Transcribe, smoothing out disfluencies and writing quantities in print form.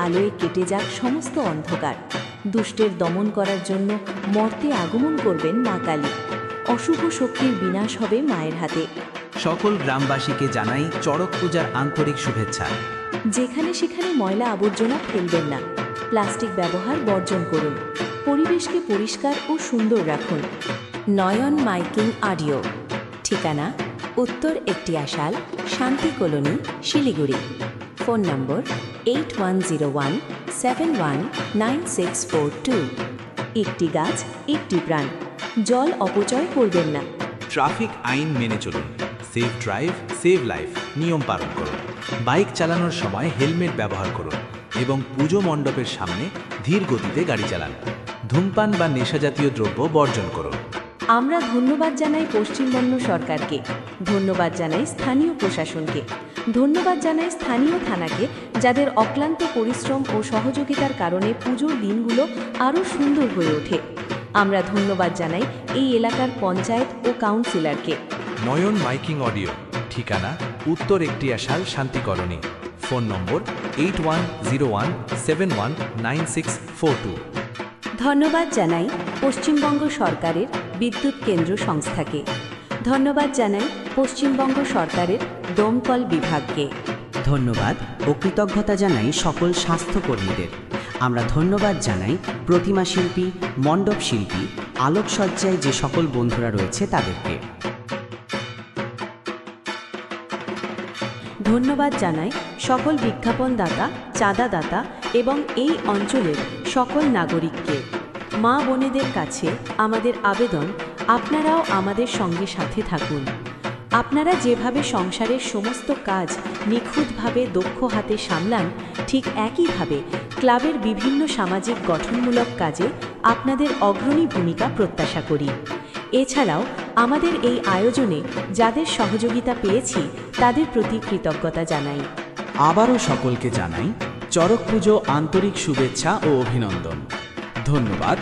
আলোয় কেটে যাক সমস্ত অন্ধকার। দুষ্টের দমন করার জন্য মর্তে আগমন করবেন মা কালী। অশুভ শক্তির বিনাশ হবে মায়ের হাতে। সকল গ্রামবাসীকে জানাই চড়ক পূজার আন্তরিক শুভেচ্ছা। যেখানে সেখানে ময়লা আবর্জনা ফেলবেন না। প্লাস্টিক ব্যবহার বর্জন করুন। পরিবেশকে পরিষ্কার ও সুন্দর রাখুন। নয়ন মাইকিং অডিও। ঠিকানা উত্তর একটিয়াশাল, শান্তি কলোনি, শিলিগুড়ি। ফোন নম্বর 8101719642। একটি গাছ একটি প্রাণ। জল অপচয় করবেন না। ট্রাফিক আইন মেনে চলুন। সেফ ড্রাইভ সেভ লাইফ নিয়ম পালন করুন। বাইক চালানোর সময় হেলমেট ব্যবহার করুন এবং পুজো মণ্ডপের সামনে ধীর গতিতে গাড়ি চালান। ধূমপান বা নেশাজাতীয় দ্রব্য বর্জন করুন। আমরা ধন্যবাদ জানাই পশ্চিমবঙ্গ সরকারকে, ধন্যবাদ জানাই স্থানীয় প্রশাসনকে, ধন্যবাদ জানাই স্থানীয় থানাকে, যাদের অক্লান্ত পরিশ্রম ও সহযোগিতার কারণে পুজোর দিনগুলো আরও সুন্দর হয়ে ওঠে। আমরা ধন্যবাদ জানাই এই এলাকার পঞ্চায়েত ও কাউন্সিলরকে। নয়ন মাইকিং অডিও। ঠিকানা উত্তর একটিয়াশাল, শান্তি কলোনি। ফোন নম্বর 8101719642। ধন্যবাদ জানাই পশ্চিমবঙ্গ সরকারের বিদ্যুৎ কেন্দ্র সংস্থাকে। ধন্যবাদ জানাই পশ্চিমবঙ্গ সরকারের দমকল বিভাগকে। ধন্যবাদ ও কৃতজ্ঞতা জানাই সকল স্বাস্থ্যকর্মীদের। আমরা ধন্যবাদ জানাই প্রতিমা শিল্পী, মণ্ডপ শিল্পী, আলোকসজ্জায় যে সকল বন্ধুরা রয়েছে তাদেরকে। ধন্যবাদ জানাই সকল বিজ্ঞাপনদাতা, চাঁদাদাতা এবং এই অঞ্চলের সকল নাগরিককে। মা বোনেদের কাছে আমাদের আবেদন, আপনারাও আমাদের সঙ্গে সাথে থাকুন। আপনারা যেভাবে সংসারের সমস্ত কাজ নিখুঁতভাবে দক্ষ হাতে সামলান, ঠিক একইভাবে ক্লাবের বিভিন্ন সামাজিক গঠনমূলক কাজে আপনাদের অগ্রণী ভূমিকা প্রত্যাশা করি। এছাড়াও আমাদের এই আয়োজনে যাদের সহযোগিতা পেয়েছি তাদের প্রতি কৃতজ্ঞতা জানাই। আবারও সকলকে জানাই চড়ক পুজো আন্তরিক শুভেচ্ছা ও অভিনন্দন। ধন্যবাদ।